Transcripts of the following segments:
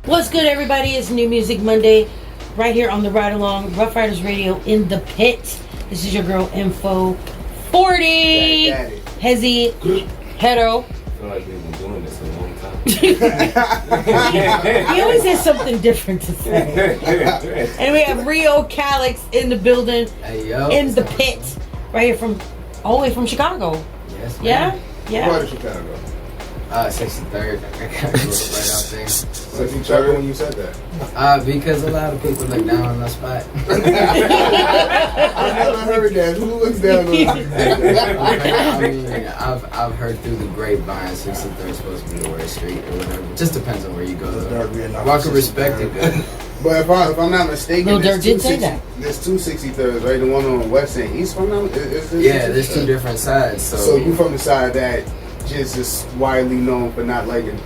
What's good, everybody? It's New Music Monday right here on the Ride Along, Rough Riders Radio in the pit. This is your girl, Info 40. Hezzy, Hetero. I feel like we've been doing this a long time. He always has something different to say. And we have RIO, CALLIX in the building, hey, yo. in the pit, right here from, all the way from Chicago. Yes, Yeah? Yeah. What part of Chicago? 63rd. I grew up right out there. 63rd when you said that? Because a lot of people look down on the spot. I never heard that. Who looks down on you? I mean, I've heard through the grapevine 63rd is supposed to be the worst street or whatever. It just depends on where you go. Well, I can respect it good. But if I'm not mistaken, Lil Durk did say that. There's two 63rds, right? The one on the west and east. Yeah, there's two different sides. So you from the side that just is widely known for not liking.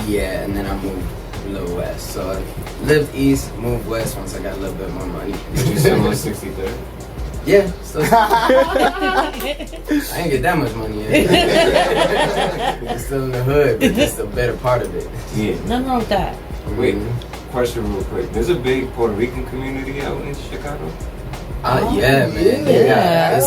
Yeah, and then I moved a little west. So I lived east, moved west once I got a little bit more money. You still on 63rd? Yeah, still. I ain't get that much money yet. It's still in the hood, but it's the better part of it. Yeah. Nothing wrong with that. Wait, question real quick. There's a big Puerto Rican community out in Chicago? Yeah, man. Yeah,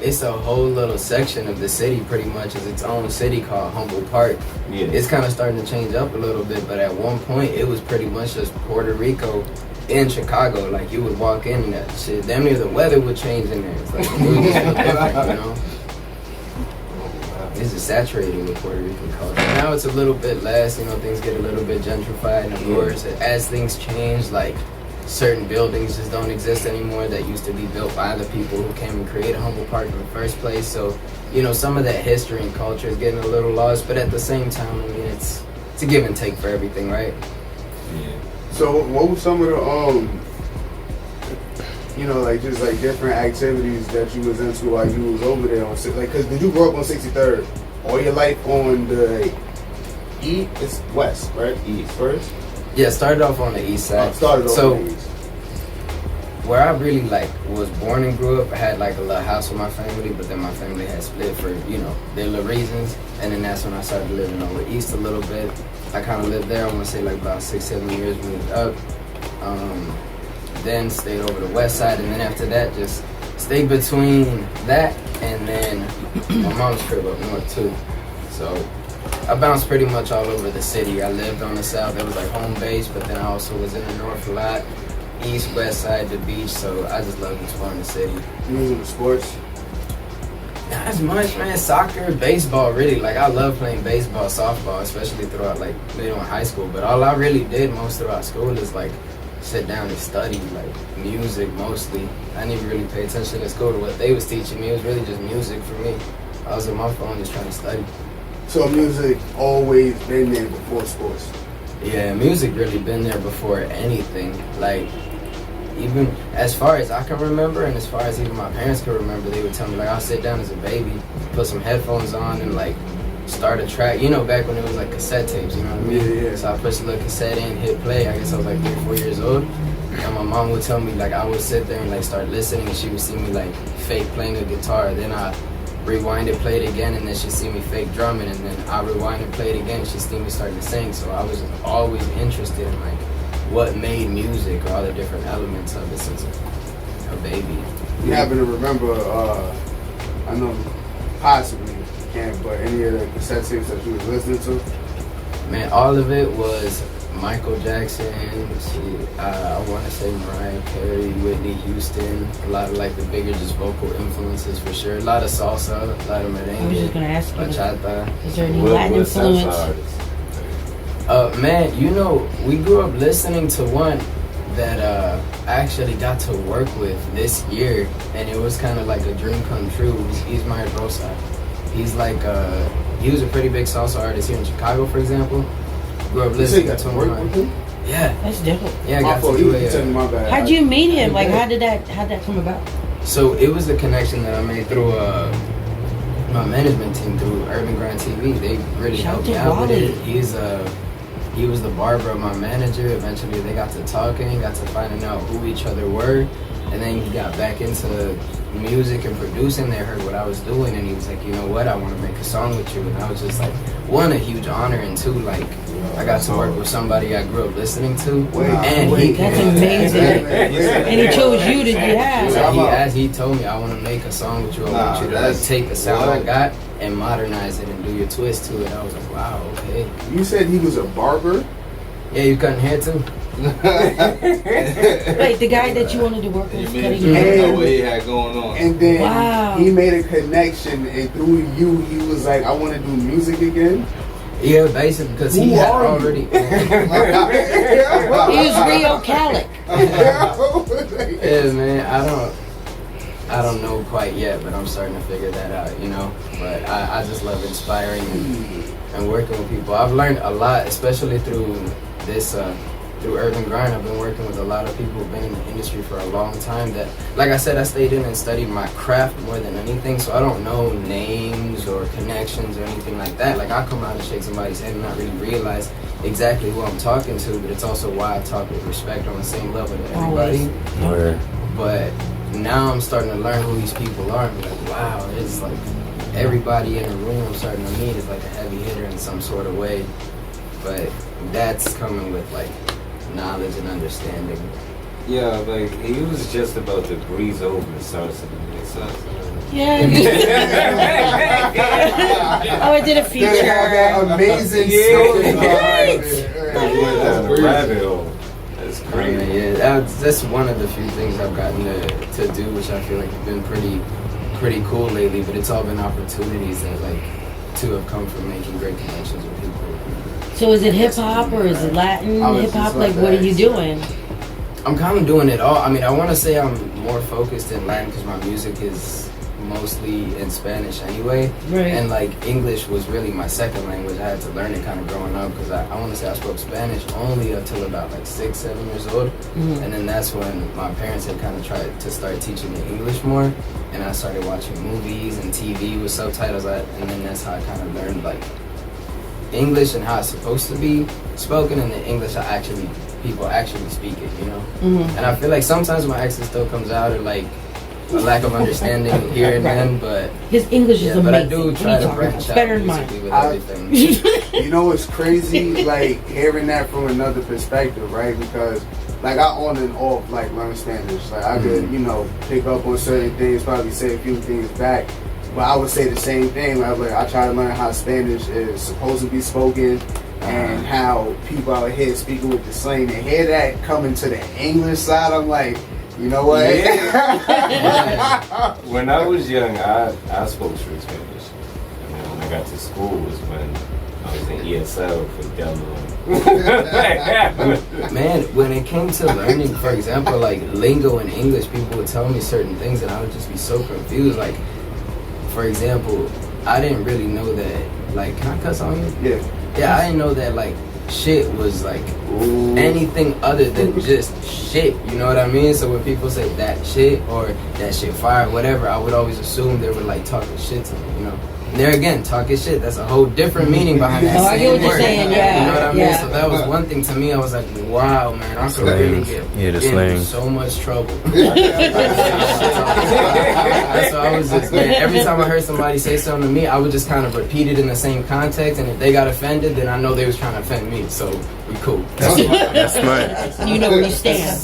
It's a whole little section of the city, pretty much, is its own city called Humboldt Park. Yeah. It's kind of starting to change up a little bit, but at one point, it was pretty much just Puerto Rico in Chicago. Like, you would walk in and that shit, damn near the weather would change in there. It's like, it was just different, you know? It's just saturated with Puerto Rican culture. Now it's a little bit less, you know, things get a little bit gentrified, and of course, as things change, like, certain buildings just don't exist anymore that used to be built by the people who came and created Humboldt Park in the first place. So, you know, some of that history and culture is getting a little lost, but at the same time, I mean, it's a give and take for everything, right? Yeah. So what were some of the you know, like just like different activities that you was into while you was over there on like? Cause did you grow up on 63rd all your life on the east? It's west, right? East first. Yeah, started off on the east side. On the east. Where I really like was born and grew up, I had like a little house with my family, but then my family had split for, you know, their little reasons. And then that's when I started living over east a little bit. I kind of lived there, I want to say like about 6-7 years, moved up. Then stayed over the west side, and then after that just stayed between that and then my mom's crib up north too. So I bounced pretty much all over the city. I lived on the south, it was like home base, but then I also was in the north a lot. East, west side, the beach, so I just love exploring the city. You was into sports? Not as much, man. Soccer, baseball, really. Like, I love playing baseball, softball, especially throughout, like, middle and high school. But all I really did most throughout school is, like, sit down and study, like, music mostly. I didn't even really pay attention in school to what they was teaching me. It was really just music for me. I was on my phone just trying to study. So music always been there before sports? Yeah, music really been there before anything. Like, even as far as I can remember, and as far as even my parents can remember, they would tell me, like, I'll sit down as a baby, put some headphones on, and, like, start a track. You know, back when it was, like, cassette tapes, you know what I mean? Yeah. So I pushed a little cassette in, hit play. I guess I was, like, 3 or 4 years old. And my mom would tell me, like, I would sit there and, like, start listening, and she would see me, like, fake playing the guitar. Then I rewind it, play it again, and then she'd see me fake drumming, and then I rewind and play it again, and she'd see me starting to sing. So I was just always interested in, like, what made music or all the different elements of it since a baby. You happen to remember, I know possibly you can't, but any of the cassette tapes that you was listening to? Man, all of it was Michael Jackson, I want to say Mariah Carey, Whitney Houston, a lot of like the bigger just vocal influences for sure. A lot of salsa, a lot of merengue, I was just going to ask you, bachata. is there any Latin influence? Man, you know, we grew up listening to one that I actually got to work with this year, and it was kind of like a dream come true. He's Myers Rosa. He's like, he was a pretty big salsa artist here in Chicago, for example. Grew up listening to him. Yeah. That's different. Yeah, I got to do it. How'd you meet him? Like, how'd that come about? So it was a connection that I made through my management team, through Urban Grind TV. They really helped me out with it. He was the barber of my manager. Eventually they got to talking, got to finding out who each other were. And then he got back into music and producing. They heard what I was doing, and he was like, you know what, I want to make a song with you. And I was just like, one, a huge honor, and two, like, I got to work with somebody I grew up listening to. That's amazing. And he chose you to He told me, I want to make a song with you. I want you to like take the sound I got and modernize it and do your twist to it. I was like, wow, okay. You said he was a barber? Yeah, you cutting hair too? Wait, the guy that you wanted to work with cutting your hair? hair? What he had going on. And then he made a connection, and through you, he was like, I want to do music again? Yeah, basically, because he had already... He was RIO CALLIX. Yeah, man, I don't know quite yet, but I'm starting to figure that out, you know? But I just love inspiring and working with people. I've learned a lot, especially through this, through Urban Grind. I've been working with a lot of people who've been in the industry for a long time that, like I said, I stayed in and studied my craft more than anything, so I don't know names or connections or anything like that. Like, I come out and shake somebody's hand and not really realize exactly who I'm talking to, but it's also why I talk with respect on the same level to everybody. But now I'm starting to learn who these people are and be like, wow, it's like everybody in the room I'm starting to meet is like a heavy hitter in some sort of way. But that's coming with like knowledge and understanding. Yeah, like he was just about to breeze over and start something like that. Yeah. Oh, I did a feature. That amazing story. Rabbit hole. That's crazy. Yeah, that's one of the few things I've gotten to do, which I feel like have been pretty cool lately. But it's all been opportunities that like to have come from making great connections with people. So is it hip hop or is it Latin hip hop? Like, what are you doing? I'm kind of doing it all. I mean, I want to say I'm more focused in Latin because my music is mostly in Spanish anyway. Right. And like English was really my second language. I had to learn it kind of growing up because I want to say I spoke Spanish only until about like 6-7 years old. And then that's when my parents had kind of tried to start teaching me English more. And I started watching movies and TV with subtitles. And then that's how I kind of learned like English and how it's supposed to be spoken, and the English people actually speak it, you know? And I feel like sometimes my accent still comes out, or like a lack of understanding here and then, but his English is amazing. But I do try to branch out better than mine. with everything. You know what's crazy? Like hearing that from another perspective, right? Because like I on and off like learn Spanish. Like I could, you know, pick up on certain things, probably say a few things back. But I would say the same thing. Like I try to learn how Spanish is supposed to be spoken and how people out here speaking with the slang. And hear that coming to the English side, I'm like, you know what? Yeah. When I was young, I spoke straight Spanish. And then when I got to school was when I was in ESL for therydelong. Man, when it came to learning, for example, like lingo in English, people would tell me certain things and I would just be so confused. Like, for example, I didn't really know that, like, can I cuss on you? Yeah. Yeah, I didn't know that, like, shit was, like, anything other than just shit, you know what I mean? So when people say that shit or that shit fire, whatever, I would always assume they were, like, talking shit to me, you know? And there again, talking shit, that's a whole different meaning behind that I get what same you're word. saying, yeah. You know what I mean? Yeah. So that was one thing to me. I was like, wow, man, I could really get in so much trouble. That's why I was just, man, every time I heard somebody say something to me, I would just kind of repeat it in the same context, and if they got offended, then I know they was trying to offend me, so we cool. That's smart. You know where you stand.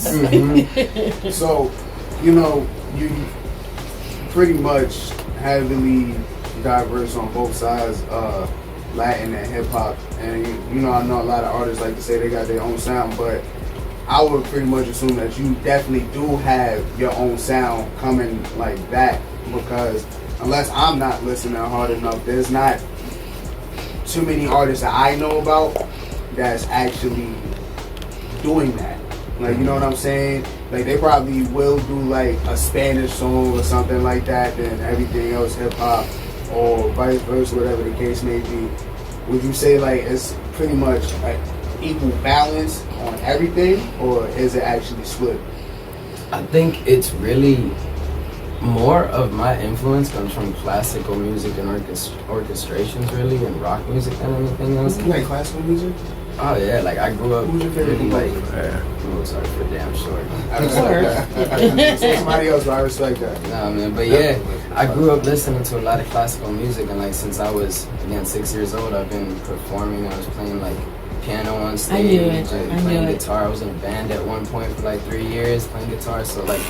So, you know, you pretty much heavily diverse on both sides, Latin and hip hop, and you know I know a lot of artists like to say they got their own sound, but I would pretty much assume that you definitely do have your own sound coming like that, because unless I'm not listening hard enough, there's not too many artists that I know about that's actually doing that. Like, you know what I'm saying? Like, they probably will do like a Spanish song or something like that, then everything else hip hop, or vice versa, whatever the case may be. Would you say like it's pretty much like equal balance on everything, or is it actually split? I think it's really more of my influence comes from classical music and orchestrations, really, and rock music than anything else. You like classical music? Oh yeah, like I grew up Who's your favorite really composer? oh, sorry for damn short. I respect that. So somebody else, I respect that. Nah, man, but yeah, I grew up listening to a lot of classical music, and like since I was again 6 years old, I've been performing. I was playing like piano on stage and playing guitar. I was in a band at one point for like 3 years playing guitar. So like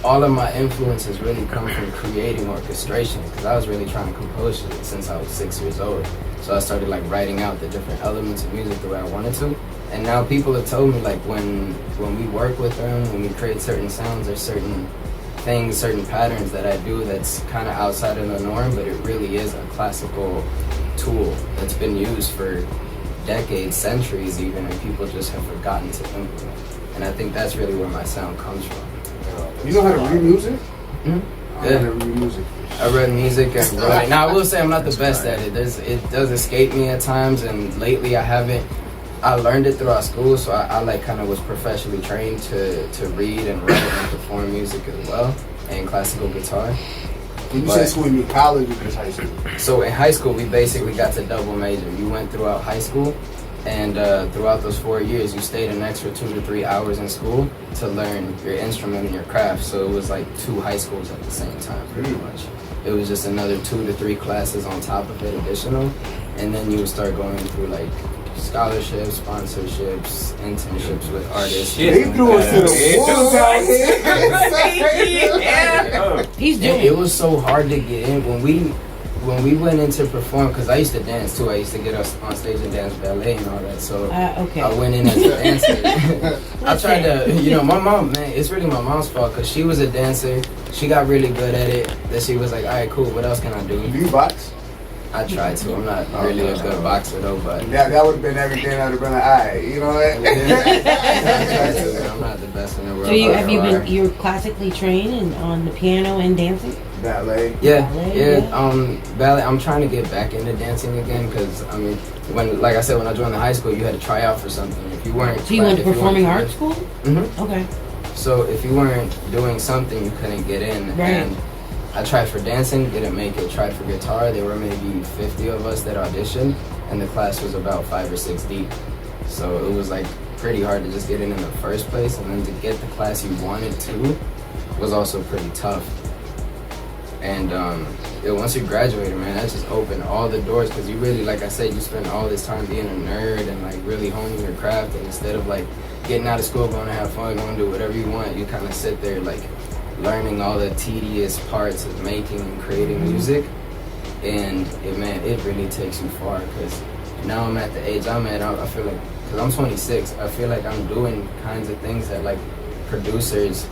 all of my influences really come from creating orchestration, because I was really trying to compose shit since I was 6 years old. So I started like writing out the different elements of music the way I wanted to. And now people have told me like when we work with them, when we create certain sounds or certain things, certain patterns that I do that's kind of outside of the norm, but it really is a classical tool that's been used for decades, centuries even, and people just have forgotten to implement. And I think that's really where my sound comes from. You know how to read music? Mm-hmm. I know how to read music. I read music and wrote it. Now I will say I'm not the best at it. It does escape me at times, and lately I haven't. I learned it throughout school, so I like kind of was professionally trained to read and write and perform music as well, and classical guitar. When you say school, you mean college or just high school? So in high school, we basically got to double major. You went throughout high school, and throughout those 4 years, you stayed an extra 2 to 3 hours in school to learn your instrument and your craft. So it was like 2 high schools at the same time, pretty much. It was just another 2 to 3 classes on top of it, additional, and then you would start going through like scholarships, sponsorships, internships with artists. They threw us to the wolves out here. He's doing It was so hard to get in when we went in to perform, because I used to dance too. I used to get us on stage and dance ballet and all that. So okay. I went in as a dancer. I tried to, my mom, man, it's really my mom's fault, because she was a dancer. She got really good at it. Then she was like, all right, cool, what else can I do? Do you box? I tried to. I'm not really a good boxer though, but that would have been everything. I'd have been like, all right, you know what? I'm not the best in the world. So you're classically trained on the piano and dancing? Ballet. Ballet. I'm trying to get back into dancing again, because I mean, when I joined the high school, you had to try out for something. If you weren't, so you went to performing arts school? Mm-hmm. Okay. So if you weren't doing something, you couldn't get in. Right. And I tried for dancing, didn't make it. Tried for guitar. There were maybe 50 of us that auditioned, and the class was about 5 or 6 deep. So it was like pretty hard to just get in the first place, and then to get the class you wanted to was also pretty tough. And once you graduated, man, that just opened all the doors, because you really, like I said, you spend all this time being a nerd and like really honing your craft, and instead of like getting out of school, going to have fun, going to do whatever you want, you kind of sit there like learning all the tedious parts of making and creating music. And it really takes you far, because now I'm at the age I'm at, I feel like, because I'm 26, I feel like I'm doing kinds of things that like producers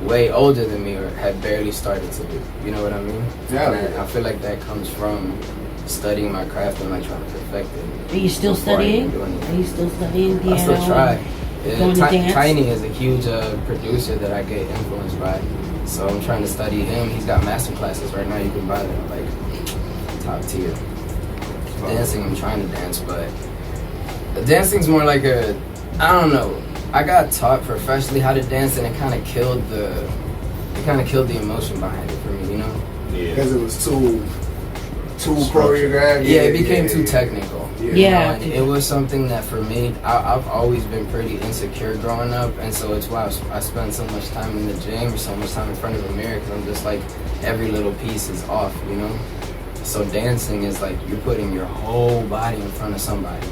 way older than me or had barely started to do. You know what I mean? Yeah. And I feel like that comes from studying my craft and like trying to perfect it. Are you still studying? Are you still studying piano? I still try. Going to dance? Tiny is a huge producer that I get influenced by. So I'm trying to study him. He's got master classes right now. You can buy them like top tier. Dancing, I'm trying to dance, but the dancing's more like I don't know. I got taught professionally how to dance, and it kind of killed the emotion behind it for me, you know? Yeah. Because it was too choreographed. Yeah, it became too technical. Yeah. And it was something that for me, I've always been pretty insecure growing up, and so it's why I spend so much time in the gym or so much time in front of a mirror, because I'm just like, every little piece is off, you know? So dancing is like you're putting your whole body in front of somebody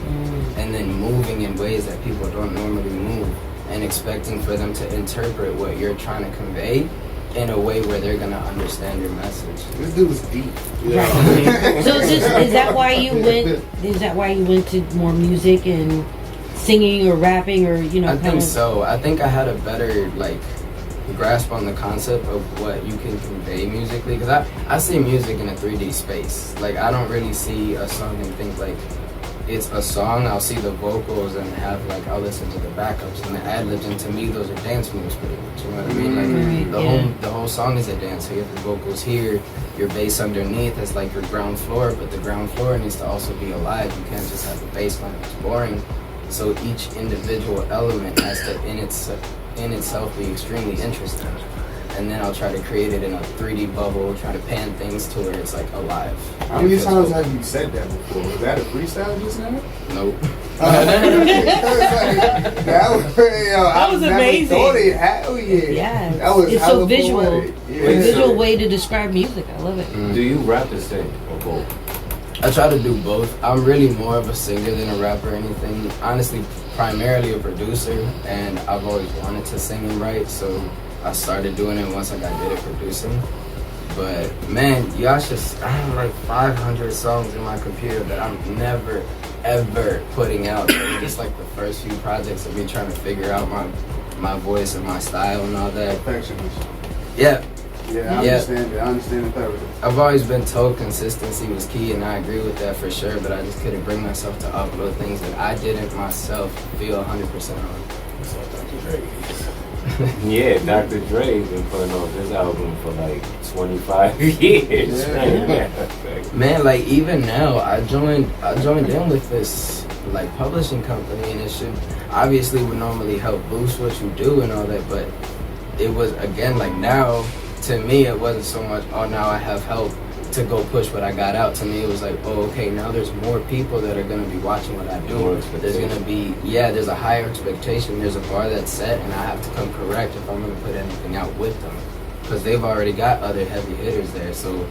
and then moving in ways that people don't normally move, and expecting for them to interpret what you're trying to convey in a way where they're gonna understand your message. This dude was deep. Right. So is that why you went? Is that why you went to more music and singing or rapping, or I think so. I think I had a better like grasp on the concept of what you can convey musically, because I see music in a 3D space. Like I don't really see a song and think like it's a song. I'll see the vocals and I'll listen to the backups and the ad-libs, and to me those are dance moves pretty much, you know what I mean? Like the whole song is a dance. So you have the vocals here, your bass underneath, that's like your ground floor, but the ground floor needs to also be alive. You can't just have a bass line that's boring. So each individual element has to in itself be extremely interesting. and then I'll try to create it in a 3D bubble, try to pan things to where it's like alive. How many times have you said that before? Was that a freestyle just now? Nope. That was amazing. Hell yeah. Yeah. That was it's so visual. Yeah. A visual way to describe music. I love it. Do you rap or sing or both? I try to do both. I'm really more of a singer than a rapper or anything. Honestly, primarily a producer, and I've always wanted to sing and write, so I started doing it once I got good at producing. But man, y'all should, I have like 500 songs in my computer that I'm never, ever putting out. Just like the first few projects of me trying to figure out my voice and my style and all that. Perfectionist. Yeah. Yeah, I understand it. I understand it thoroughly. I've always been told consistency was key, and I agree with that for sure, but I just couldn't bring myself to upload things that I didn't myself feel 100% on. So, Dr. Dre. Yeah, Dr. Dre's been putting on this album for like 25 years. Yeah. Man, like even now, I joined in with this like publishing company, and it should obviously would normally help boost what you do and all that, but it was again like now to me it wasn't so much now I have help to go push what I got out. To me it was like, oh okay, now there's more people that are going to be watching what I do. There's going to be there's a higher expectation, there's a bar that's set, and I have to come correct if I'm going to put anything out with them, because they've already got other heavy hitters there, so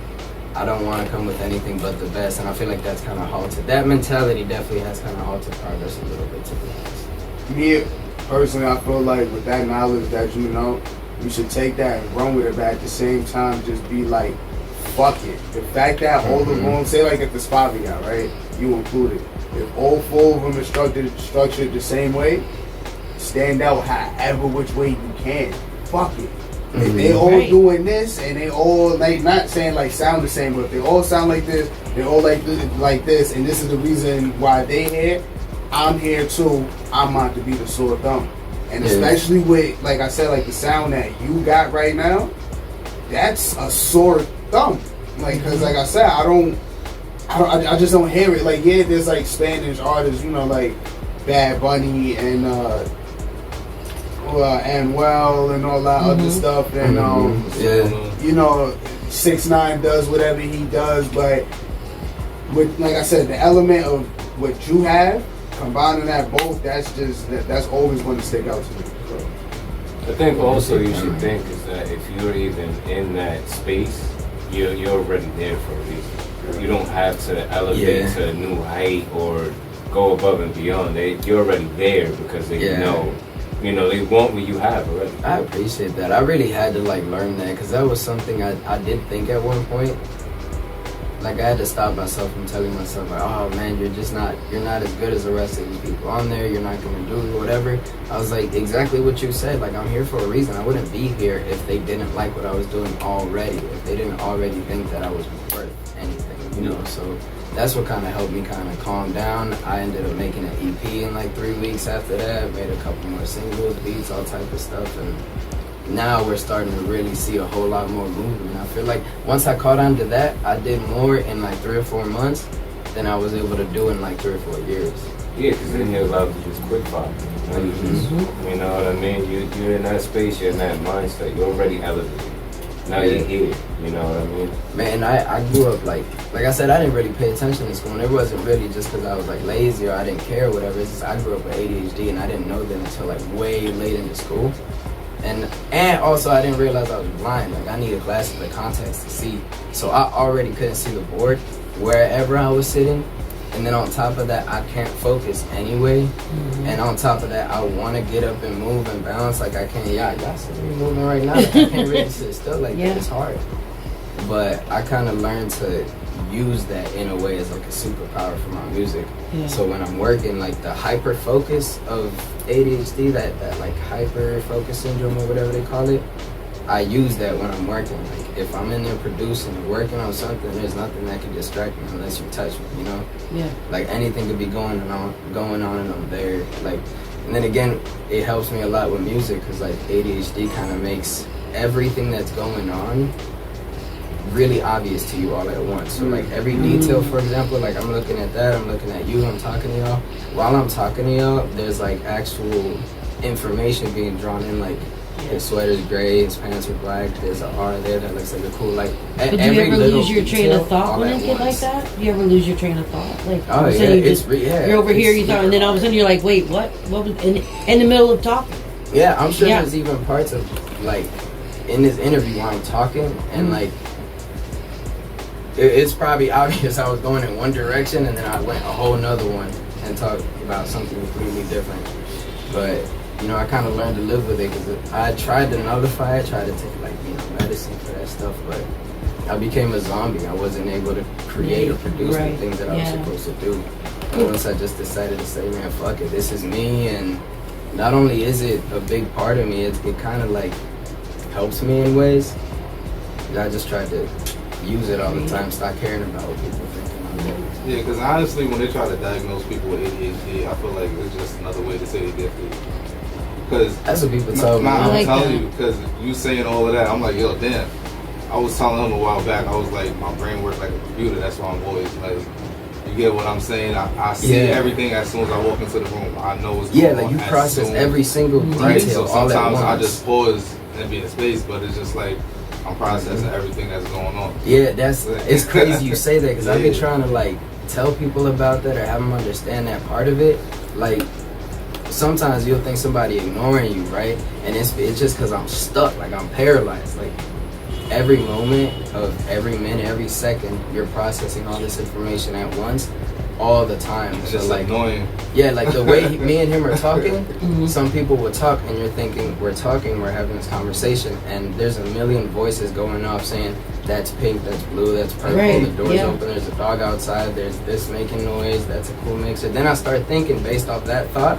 I don't want to come with anything but the best, and I feel like that's kind of halted. That mentality definitely has kind of halted progress a little bit, to be honest. Me, personally, I feel like with that knowledge that you know, you should take that and run with it, but at the same time, just be like, fuck it. The fact that all the rooms, say like if the spot we got, right, you included, if all 4 of them are structured the same way, stand out however which way you can. Fuck it. If they all doing this and they all like not saying like sound the same, but if they all sound like this, they all like this, and this is the reason why they here, I'm here too. I'm about to be the sore thumb. And especially with, like I said, like the sound that you got right now, that's a sore thumb. Like, cause like I said, I just don't hear it. Like, yeah, there's like Spanish artists, you know, like Bad Bunny and Well and all that other stuff, and you know, 6ix9ine does whatever he does, but with, like I said, the element of what you have, combining that both, that's always going to stick out to me. So. I think also you should think is that if you're even in that space, you're already there for a reason. You don't have to elevate to a new height or go above and beyond. You're already there because they know. You know, they want what you have already. I appreciate that. I really had to like learn that, because that was something I did think at one point. Like I had to stop myself from telling myself like, oh man, you're not as good as the rest of these people on there, you're not gonna do whatever. I was like, exactly what you said, like I'm here for a reason. I wouldn't be here if they didn't like what I was doing already, if they didn't already think that I was worth anything, you know. So that's what kind of helped me kind of calm down. I ended up making an EP in like 3 weeks after that, made a couple more singles, beats, all type of stuff, and now we're starting to really see a whole lot more movement. I feel like once I caught on to that, I did more in like 3 or 4 months than I was able to do in like 3 or 4 years. Yeah, because then you're allowed to just quick fire. You know what I mean? You're in that space, you're in that mindset, you're already elevated. Now you're here, you know what I mean? Man, I grew up like I said, I didn't really pay attention in school, and it wasn't really just because I was like lazy or I didn't care or whatever. It's just I grew up with ADHD, and I didn't know that until like way late into school. And also I didn't realize I was blind. Like I needed glasses with contacts to see, so I already couldn't see the board wherever I was sitting. And then on top of that, I can't focus anyway. And on top of that, I want to get up and move and balance like I can. Y'all see me moving right now. Like, I can't really sit still like that. It's hard. But I kind of learned to use that in a way as like a superpower for my music. So when I'm working, like the hyper focus of ADHD, that like hyper focus syndrome or whatever they call it, I use that when I'm working. Like if I'm in there producing and working on something, there's nothing that can distract me unless you touch me, you know? Like anything could be going on and I'm there. Like, and then again, it helps me a lot with music because like ADHD kind of makes everything that's going on really obvious to you all at once. So like every detail, for example, like I'm looking at that, I'm looking at you, I'm talking to y'all. While I'm talking to y'all, there's like actual information being drawn in, like His sweater's gray, his pants are black. There's an R there that looks like a cool, like, But do you every ever little lose your train of detail thought all when at it get like once. that? Do you ever lose your train of thought? Like, Oh, you yeah, say you it's just, yeah. you're over it's here, you thought, and then all of a sudden you're like, wait, what? What was in the middle of talking? Yeah, I'm sure Yeah. there's even parts of, like, in this interview where I'm talking, and, like, it's probably obvious I was going in one direction, and then I went a whole nother one and talked about something completely different. But, you know, I kind of learned to live with it, because I tried to nullify it, tried to take, like, you know, medicine for that stuff, but I became a zombie. I wasn't able to create or produce the Right. things that I was Yeah. supposed to do. And once I just decided to say, man, fuck it, this is me, and not only is it a big part of me, it kind of like helps me in ways. I just tried to use it all the time, stop caring about what people think. Yeah, because honestly, when they try to diagnose people with ADHD, I feel like it's just another way to say they gifted. Because That's what people tell me. I'm like telling that. you, because you saying all of that, I'm like, yo, damn. I was telling him a while back, I was like, my brain works like a computer. That's why I'm always like, you get what I'm saying? I see everything as soon as I walk into the room. I know what's going on. Like you as process soon- every single Right, detail so all at sometimes once. I just pause and be in space, but it's just like I'm processing everything that's going on. Yeah, it's crazy you say that, because I've been Yeah. trying to like tell people about that or have them understand that part of it. Like sometimes you'll think somebody ignoring you, right? And it's just because I'm stuck, like I'm paralyzed. Like every moment of every minute, every second, you're processing all this information at once, all the time. It's So just like, annoying. yeah, like the way me and him are talking, Mm-hmm. some people will talk and you're thinking, we're talking, we're having this conversation, and there's a million voices going off saying, that's pink, that's blue, that's purple, Right, the door's yeah. open, there's a dog outside, there's this making noise, that's a cool mixer. Then I start thinking based off that thought,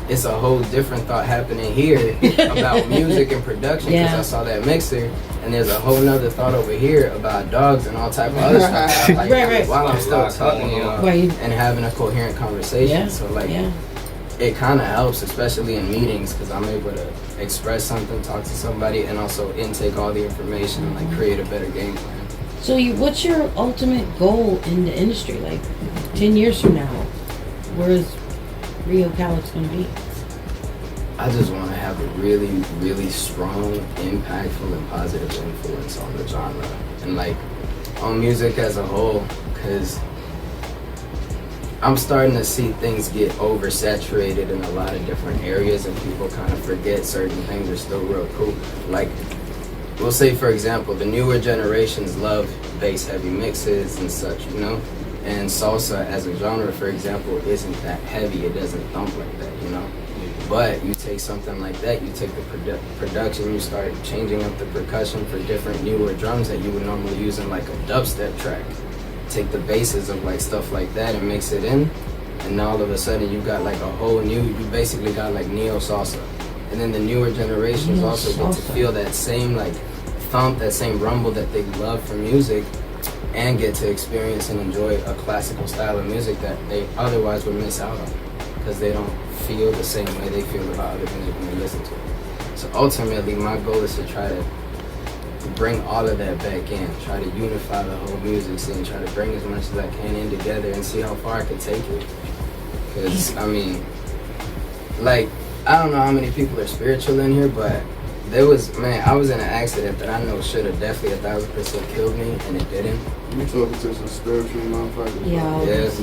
it's a whole different thought happening here about music and production, because Yeah. I saw that mixer, and there's a whole nother thought over here about dogs and all type of other stuff. that I'm like, Right. while I'm still talking to you Right. and having a coherent conversation. Yeah. So like, Yeah. it kind of helps, especially in meetings, because I'm able to express something, talk to somebody, and also intake all the information and like create a better game plan. So what's your ultimate goal in the industry? Like 10 years from now, where is RIO CALLIX going to be? I just want to have a really, really strong, impactful, and positive influence on the genre and like on music as a whole, because I'm starting to see things get oversaturated in a lot of different areas, and people kind of forget certain things are still real cool. Like, we'll say, for example, the newer generations love bass heavy mixes and such, you know? And salsa as a genre, for example, isn't that heavy. It doesn't thump like that, you know? But you take something like that, you take the production, you start changing up the percussion for different newer drums that you would normally use in like a dubstep track. Take the bases of like stuff like that and mix it in, and now all of a sudden you got like a whole new, you basically got like neo salsa. And then the newer generations also get to feel that same like thump, that same rumble that they love for music, and get to experience and enjoy a classical style of music that they otherwise would miss out on, because they don't feel the same way they feel about other music when they listen to it. So ultimately my goal is to try to bring all of that back in, try to unify the whole music scene, try to bring as much as I can in together and see how far I can take it. Because, I mean, like, I don't know how many people are spiritual in here, but there was, man, I was in an accident that I know should have definitely 1,000% killed me, and it didn't. You talking to some spiritual motherfuckers? Yeah. Yes.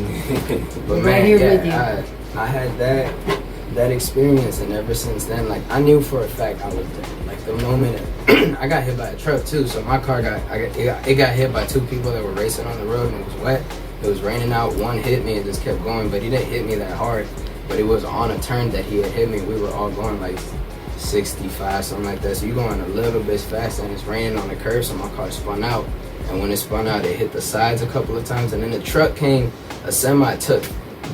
But Right man, here yeah, with you. I had that experience, and ever since then, like, I knew for a fact I was dead. Like, the moment I got hit by a truck too, so my car got hit by two people that were racing on the road, and it was wet. It was raining out. One hit me and just kept going, but he didn't hit me that hard. But it was on a turn that he had hit me. We were all going like 65, something like that. So you're going a little bit fast, and it's raining on the curb, so my car spun out. And when it spun out, it hit the sides a couple of times, and then the truck came, a semi took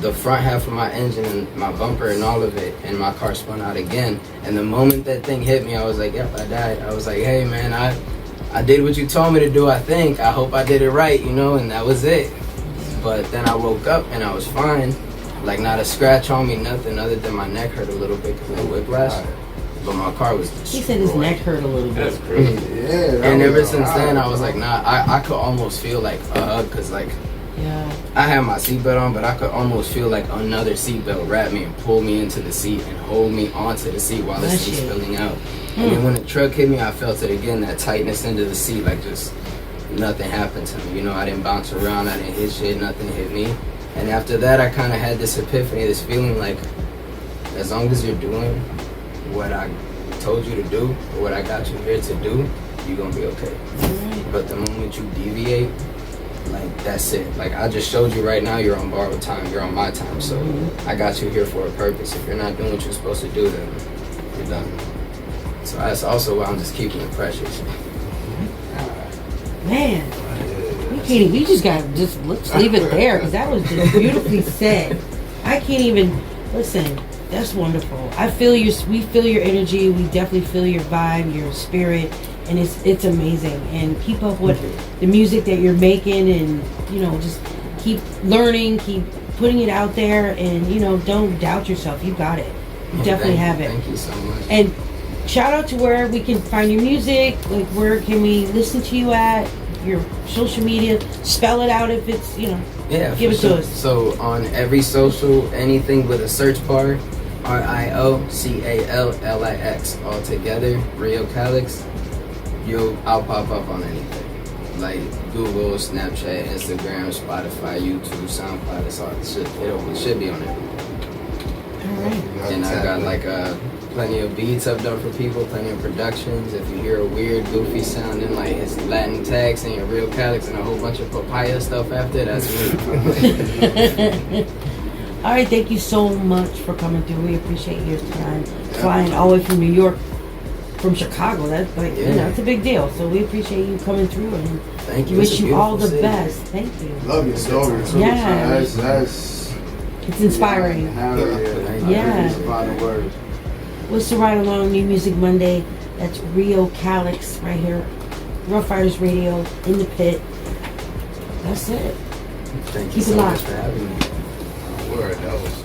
the front half of my engine and my bumper and all of it, and my car spun out again. And the moment that thing hit me, I was like, yep, I died. I was like, hey man, I did what you told me to do, I think. I hope I did it right, you know, and that was it. But then I woke up and I was fine. Like, not a scratch on me, nothing other than my neck hurt a little bit because of the whiplash. But my car was destroyed. He said his neck hurt a little bit. That's crazy. Yeah. And ever since then, I was like, nah, I could almost feel like a hug, because like Yeah. I had my seatbelt on, but I could almost feel like another seatbelt wrap me and pull me into the seat and hold me onto the seat while the That seat's shit. spilling out. And then when the truck hit me, I felt it again, that tightness into the seat, like just nothing happened to me. You know, I didn't bounce around, I didn't hit shit, nothing hit me. And after that, I kind of had this epiphany, this feeling like, as long as you're doing what I told you to do, or what I got you here to do, you're gonna be okay. But the moment you deviate, like, that's it. Like, I just showed you right now, you're on borrowed time, you're on my time. So I got you here for a purpose. If you're not doing what you're supposed to do, then you're done. So that's also why I'm just keeping it precious. Man, we just got let's leave it there because that was just beautifully said. I can't even listen. That's wonderful. We feel your energy. We definitely feel your vibe, your spirit, and it's amazing. And keep up with the music that you're making, and just keep learning, keep putting it out there, and don't doubt yourself. You got it. You definitely have it. Thank you so much. And shout out to where we can find your music. Like, where can we listen to you at? Your social media. Spell it out if it's Yeah, give it to us. So on every social, anything with a search bar, RIO CALLIX all together, RIO CALLIX. I'll pop up on anything like Google, Snapchat, Instagram, Spotify, YouTube, SoundCloud. It's all it should be on it. All right. And I got like plenty of beats I've done for people, plenty of productions. If you hear a weird, goofy sound in like his Latin tag saying RIO CALLIX and a whole bunch of papaya stuff after, that's me. All right, thank you so much for coming through. We appreciate your time. Flying all the way from New York, from Chicago. That's like it's a big deal. So we appreciate you coming through, and Thank you. wish you all the City. best. Thank you. Love your story too. Yeah. That's It's inspiring. Yeah. Final word. What's the Ride Along New Music Monday? That's RIO CALLIX right here. Rough Riders Radio in the pit. That's it. Thank you Keep it so much locked. for having me. Word, that was